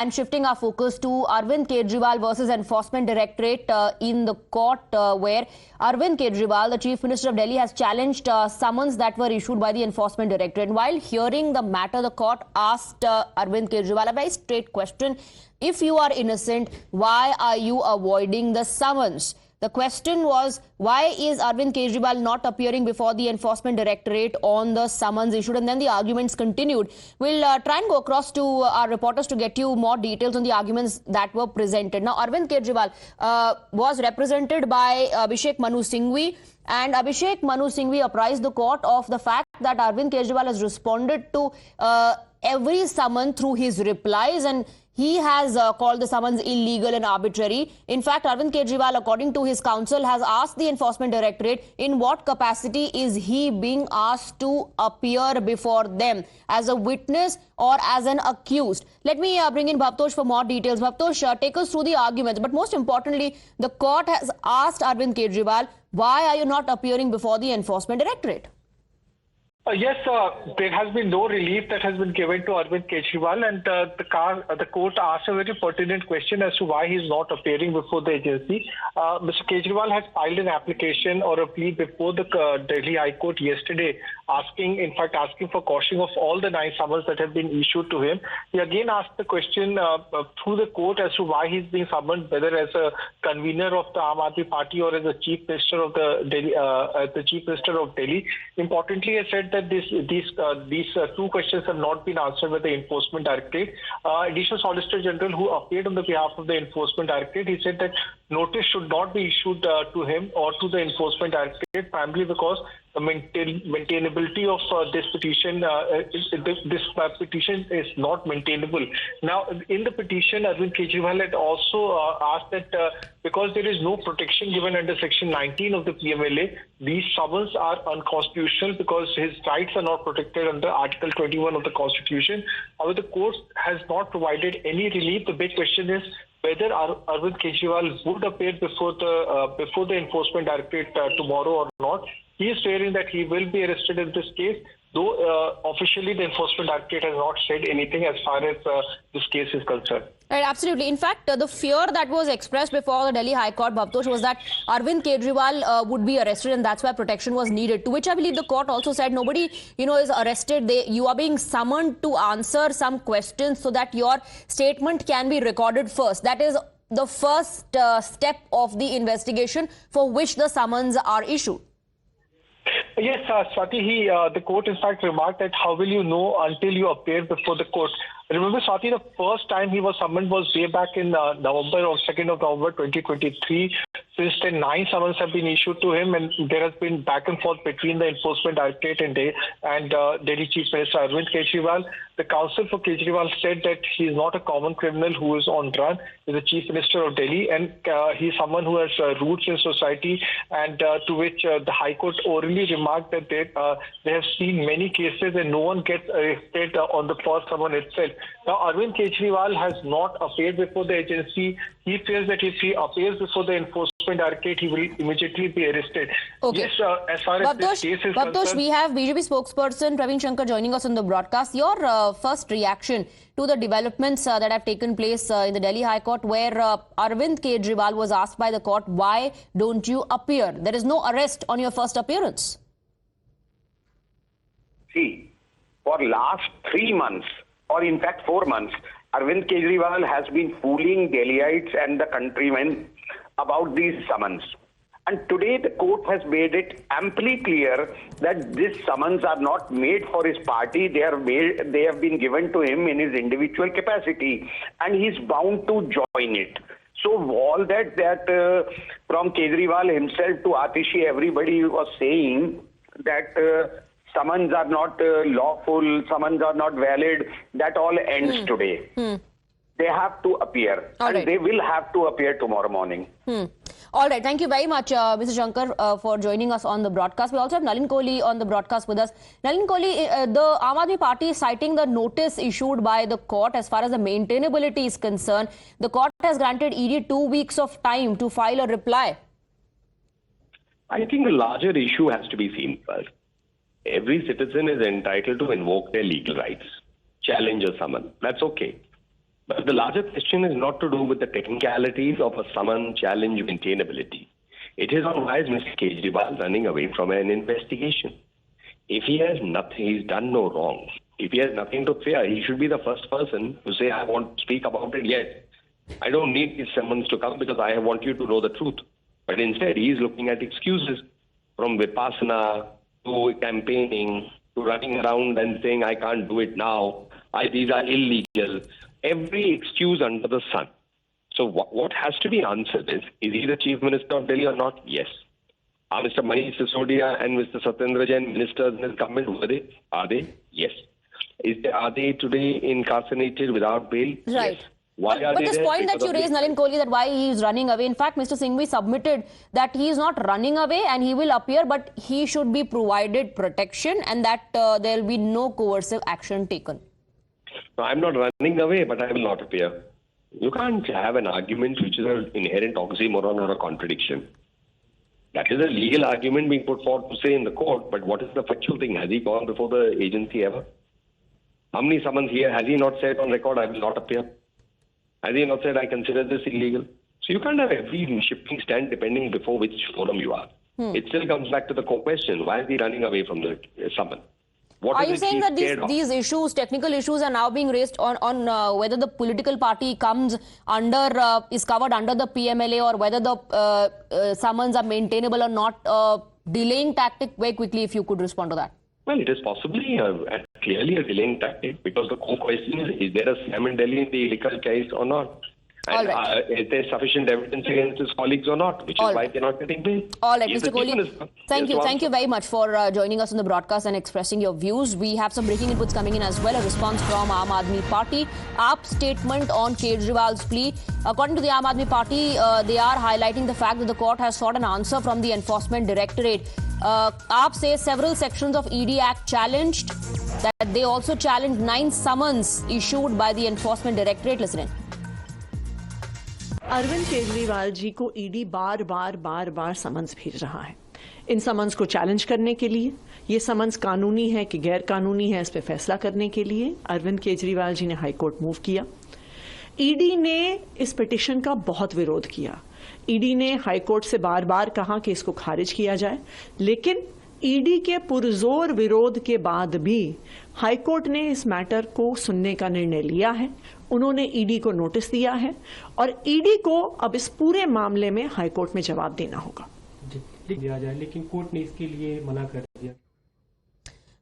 And shifting our focus to Arvind Kejriwal versus Enforcement Directorate in the court where Arvind Kejriwal, the Chief Minister of Delhi, has challenged summons that were issued by the Enforcement Directorate. And while hearing the matter, the court asked Arvind Kejriwal a very straight question. If you are innocent, why are you avoiding the summons? The question was, why is Arvind Kejriwal not appearing before the Enforcement Directorate on the summons issued? And then the arguments continued. We'll try and go across to our reporters to get you more details on the arguments that were presented. Now, Arvind Kejriwal was represented by Abhishek Manu Singhvi. And Abhishek Manu Singhvi apprised the court of the fact that Arvind Kejriwal has responded to every summon through his replies, and he has called the summons illegal and arbitrary. In fact, Arvind Kejriwal, according to his counsel, has asked the Enforcement Directorate in what capacity is he being asked to appear before them, as a witness or as an accused. Let me bring in Bhavtosh for more details. Bhavtosh, take us through the arguments. But most importantly, the court has asked Arvind Kejriwal, why are you not appearing before the Enforcement Directorate? Yes, there has been no relief that has been given to Arvind Kejriwal, and the court asked a very pertinent question as to why he is not appearing before the agency. Mr. Kejriwal has filed an application or a plea before the Delhi High Court yesterday, asking for quashing of all the 9 summons that have been issued to him. He again asked the question through the court as to why he's being summoned, whether as a convener of the Aam Aadmi Party or as a Chief Minister of Delhi. Importantly, he said that these 2 questions have not been answered by the Enforcement Directorate. Additional Solicitor General, who appeared on the behalf of the Enforcement Directorate, he said that notice should not be issued to him or to the Enforcement Directorate, primarily because the maintainability of this petition is not maintainable. Now, in the petition, Arvind Kejriwal had also asked that because there is no protection given under Section 19 of the PMLA, these summons are unconstitutional because his rights are not protected under Article 21 of the Constitution. However, the court has not provided any relief. The big question is whether Arvind Kejriwal would appear before the Enforcement Directorate tomorrow or not. He is fearing that he will be arrested in this case, though officially the Enforcement Directorate has not said anything as far as this case is concerned. Right, absolutely. In fact, the fear that was expressed before the Delhi High Court, Bhavtosh, was that Arvind Kejriwal would be arrested, and that's why protection was needed. To which I believe the court also said nobody, is arrested. You are being summoned to answer some questions so that your statement can be recorded first. That is the first step of the investigation for which the summons are issued. Yes, Swati, the court in fact remarked that how will you know until you appear before the court? Remember, Swati, the first time he was summoned was way back in November or 2nd of November 2023. Since then, 9 summons have been issued to him, and there has been back and forth between the Enforcement Directorate and Delhi Chief Minister Arvind Kejriwal. The counsel for Kejriwal said that he is not a common criminal who is on run. He is the Chief Minister of Delhi, and he is someone who has roots in society, and to which the High Court orally remarked that they have seen many cases and no one gets arrested on the first summon itself. Now, Arvind Kejriwal has not appeared before the agency. He feels that if he appears before the Enforcement Directorate, he will immediately be arrested. Okay. Yes, as far as this case is concerned, we have BJP spokesperson Praveen Shankar joining us on the broadcast. Your first reaction to the developments that have taken place in the Delhi High Court, where Arvind Kejriwal was asked by the court, why don't you appear? There is no arrest on your first appearance. See, for last 3 months, or in fact 4 months, Arvind Kejriwal has been fooling Delhiites and the countrymen about these summons. And today the court has made it amply clear that these summons are not made for his party. They have been given to him in his individual capacity, and he is bound to join it. So all that from Kejriwal himself to Atishi, everybody was saying that summons are not lawful, summons are not valid. That all ends today. They have to appear, and they will have to appear tomorrow morning. All right. Thank you very much, Mr. Shankar, for joining us on the broadcast. We also have Nalin Kohli on the broadcast with us. Nalin Kohli, the Aam Aadmi Party is citing the notice issued by the court as far as the maintainability is concerned. The court has granted ED 2 weeks of time to file a reply. I think the larger issue has to be seen first. Every citizen is entitled to invoke their legal rights, challenge a summon. That's okay. But the larger question is not to do with the technicalities of a summon challenge maintainability. It is on why is Mr. Kejriwal running away from an investigation. If he has nothing, he's done no wrong. If he has nothing to fear, he should be the first person to say, I want to speak about it yet. I don't need these summons to come because I want you to know the truth. But instead, he is looking at excuses from Vipassana to campaigning to running around and saying, I can't do it now. These are illegal. Every excuse under the sun. So what has to be answered is he the Chief Minister of Delhi or not? Yes. Are Mr. Manish Sisodia and Mr. Satyendra Jain ministers in his government? Were they? Are they? Yes. Are they today incarcerated without bail? Right. Yes. Why are but they this there? point that you raised, Nalin Kohli, that why he is running away. In fact, Mr. Singhvi submitted that he is not running away and he will appear, but he should be provided protection and that there will be no coercive action taken. No, I'm not running away, but I will not appear. You can't have an argument which is an inherent oxymoron or a contradiction. That is a legal argument being put forward to say in the court, but what is the factual thing? Has he gone before the agency ever? How many summons here has he not said on record, I will not appear? Has he not said, I consider this illegal? So you can't have every shifting stand depending before which forum you are. It still comes back to the core question. Why is he running away from the summon? What are you saying that these issues, technical issues, are now being raised on whether the political party comes under, is covered under the PMLA or whether the summons are maintainable or not? Delaying tactic, very quickly, if you could respond to that. Well, it is possibly clearly a delaying tactic because the core question is there a CM in Delhi in the liquor case or not? And right. Is there sufficient evidence against his colleagues or not? Which is why they're not getting bail. All right, Mr. Kohli, thank you. Thank you very much for joining us on the broadcast and expressing your views. We have some breaking inputs coming in as well. A response from Aam Aadmi Party. AAP statement on Kejriwal's plea. According to the Aam Aadmi Party, they are highlighting the fact that the court has sought an answer from the Enforcement Directorate. AAP says several sections of ED Act challenged. That they also challenged 9 summons issued by the Enforcement Directorate. Listen in. Arvind Kejriwal ji को ED बार बार summons भेज रहा है। इन summons को challenge करने के लिए, ये summons कानूनी है कि गैर कानूनी है, इस पे फैसला करने के लिए अरविंद केजरीवाल जी ने हाई कोर्ट मूव किया। ईडी ने इस पिटीशन का बहुत विरोध किया। ईडी ने हाई कोर्ट से बार बार कहा कि इसको खारिज किया जाए, लेकिन ईडी के पुरजोर विरोध के बाद भी हाईकोर्ट ने इस मैटर को सुनने का निर्णय लिया है। उन्होंने ईडी को नोटिस दिया है और ईडी को अब इस पूरे मामले में हाईकोर्ट में जवाब देना होगा। लिख दिया जाए, लेकिन कोर्ट ने इसके लिए मना कर दिया।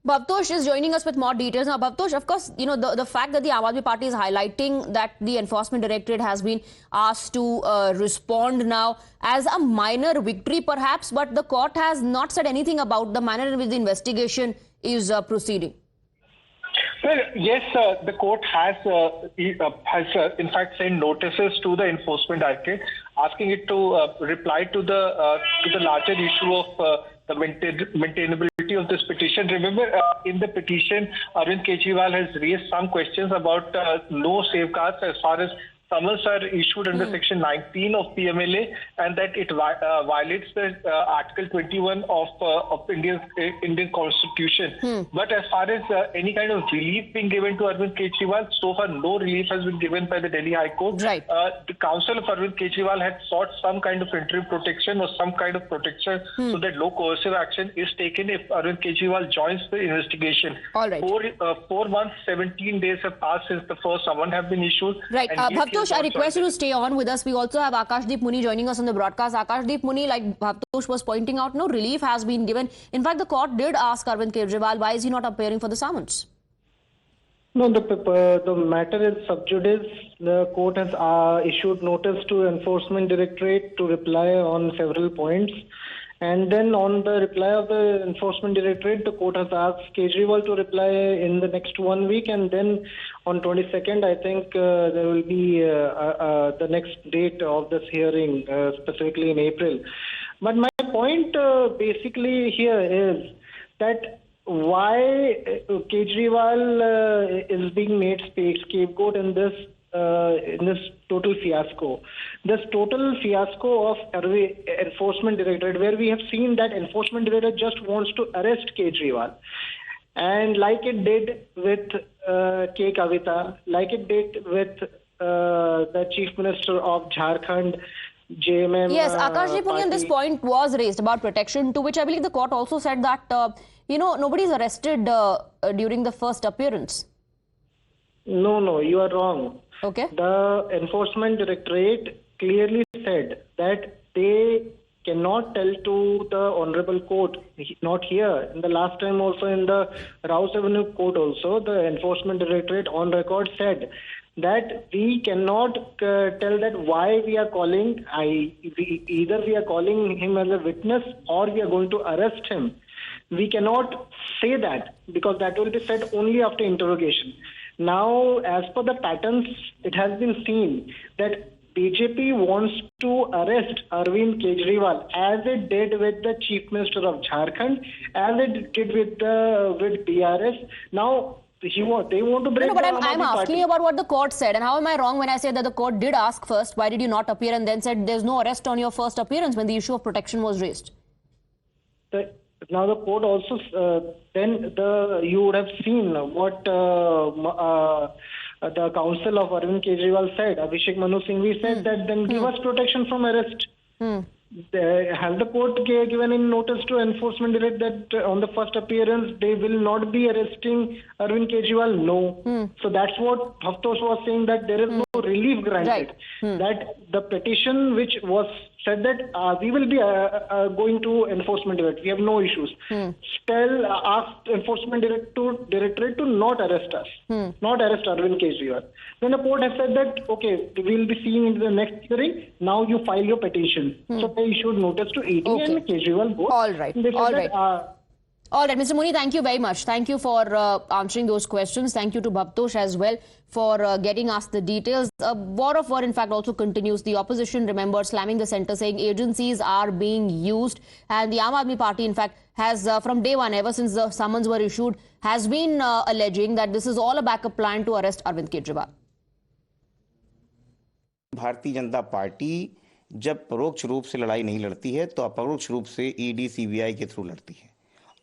Bhavtosh is joining us with more details. Now, Bhavtosh, of course, you know, the fact that the Aam Aadmi Party is highlighting that the Enforcement Directorate has been asked to respond now as a minor victory, perhaps, but the court has not said anything about the manner in which the investigation is proceeding. Well, yes, the court has in fact sent notices to the Enforcement Directorate asking it to reply to the larger issue of the maintainability of this petition. Remember, in the petition, Arvind Kejriwal has raised some questions about no safeguards as far as summons are issued under Section 19 of PMLA, and that it violates the Article 21 of Indian Constitution. But as far as any kind of relief being given to Arvind Kejriwal, so far no relief has been given by the Delhi High Court. Right. The counsel of Arvind Kejriwal had sought some kind of interim protection or some kind of protection so that no coercive action is taken if Arvind Kejriwal joins the investigation. All right. 4 months, 17 days have passed since the first summon have been issued. Right. Bhavtosh, I request you to stay on with us. We also have Akashdeep Muni joining us on the broadcast. Akashdeep Muni, like Bhavtosh was pointing out, no relief has been given. In fact, the court did ask Arvind Kejriwal, why is he not appearing for the summons? No, the matter is sub judice. The court has issued notice to Enforcement Directorate to reply on several points. And then on the reply of the Enforcement Directorate, the court has asked Kejriwal to reply in the next 1 week. And then on 22nd, I think there will be the next date of this hearing, specifically in April. But my point basically here is that why Kejriwal is being made scapegoat in this total fiasco. This total fiasco of Enforcement Directorate, where we have seen that Enforcement Directorate just wants to arrest Kejriwal. And like it did with K. Kavita, like it did with the Chief Minister of Jharkhand, JMM. Yes, Akashji Punyan, this point was raised about protection, to which I believe the court also said that, nobody is arrested during the first appearance. No, you are wrong. Okay. The Enforcement Directorate clearly said that they cannot tell to the Honorable Court, not here, in the last time also in the Rouse Avenue Court also, the Enforcement Directorate on record said that we cannot tell that why we are calling, either we are calling him as a witness or we are going to arrest him. We cannot say that because that will be said only after interrogation. Now, as per the patterns, it has been seen that BJP wants to arrest Arvind Kejriwal as it did with the Chief Minister of Jharkhand, as it did with BRS. Now, they want to break. No, but I'm asking you about what the court said, and how am I wrong when I say that the court did ask first, why did you not appear, and then said there's no arrest on your first appearance when the issue of protection was raised? Now the court also you would have seen what the counsel of Arvind Kejriwal said. Abhishek Manu Singhvi said that then give us protection from arrest. Has the court given in notice to Enforcement Directorate that on the first appearance they will not be arresting Arvind Kejriwal? No. So that's what Bhavtosh was saying, that there is no relief granted. Right. That the petition which was said that we will be going to Enforcement Directorate. We have no issues. Still asked Enforcement Directorate to not arrest us, not arrest Arvind Kejriwal. Then the court has said that, okay, we will be seeing in the next hearing. Now you file your petition. So they issued notice to ED and Kejriwal both. All right. All right, Mr. Muni, thank you very much. Thank you for answering those questions. Thank you to Bhavtosh as well for getting us the details. War of War, in fact, also continues. The opposition, remember, slamming the centre, saying agencies are being used. And the Aam Aadmi Party, in fact, has from day one, ever since the summons were issued, has been alleging that this is all a backup plan to arrest Arvind Kejriwal. Bharatiya Janata party जब परोक्ष रूप से लड़ाई नहीं लड़ती है तो अपरोक्ष रूप से ईडी सीबीआई के थ्रू लड़ती है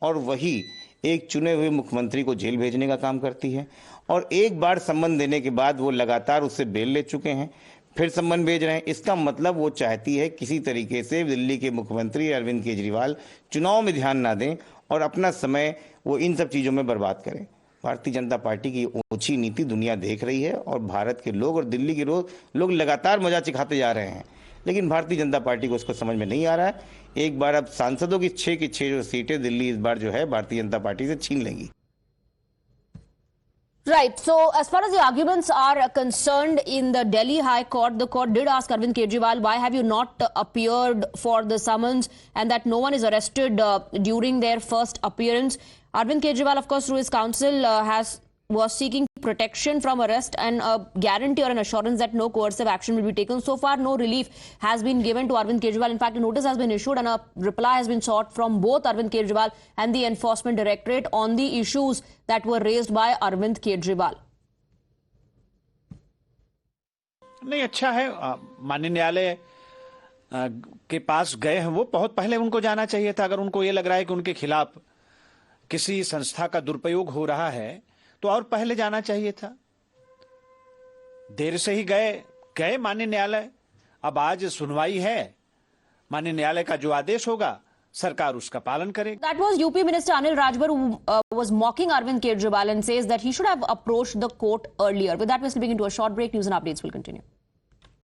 और वही एक चुने हुए मुख्यमंत्री को जेल भेजने का काम करती है और एक बार सम्मन देने के बाद वो लगातार उससे बेल ले चुके हैं, फिर सम्मन भेज रहे हैं। इसका मतलब वो चाहती है किसी तरीके से दिल्ली के मुख्यमंत्री अरविंद केजरीवाल चुनाव में ध्यान ना दें और अपना समय वो इन सब चीज़ों में बर्बाद करें। भारतीय जनता पार्टी की ओछी नीति दुनिया देख रही है और भारत के लोग और दिल्ली के लोग लगातार मजा चिखाते जा रहे हैं, लेकिन भारतीय जनता पार्टी को उसको समझ में नहीं आ रहा है। एक बार अब सांसदों की 6 की 6 जो सीटें दिल्ली इस बार जो है भारतीय जनता पार्टी से छीन लेंगी। Right. So, as far as the arguments are concerned in the Delhi High Court, the court did ask Arvind Kejriwal, why have you not appeared for the summons, and that no one is arrested during their first appearance. Arvind Kejriwal, of course, through his counsel, was seeking protection from arrest and a guarantee or an assurance that no coercive action will be taken. So far, no relief has been given to Arvind Kejriwal. In fact, a notice has been issued and a reply has been sought from both Arvind Kejriwal and the Enforcement Directorate on the issues that were raised by Arvind Kejriwal. नहीं, अच्छा है, माननीय न्यायालय के पास गए हैं, वो बहुत पहले उनको जाना चाहिए था। अगर उनको ये लग रहा है कि उनके खिलाफ किसी संस्था का दुरुपयोग हो रहा है तो और पहले जाना चाहिए था। देर से ही गए माननीय न्यायालय। अब आज सुनवाई है, माननीय न्यायालय का जो आदेश होगा सरकार उसका पालन करेगी। That was UP Minister Anil Rajbar who was mocking Arvind Kejriwal and says that he should have approached the court earlier. With that, we're slipping into a short break. News and updates will continue.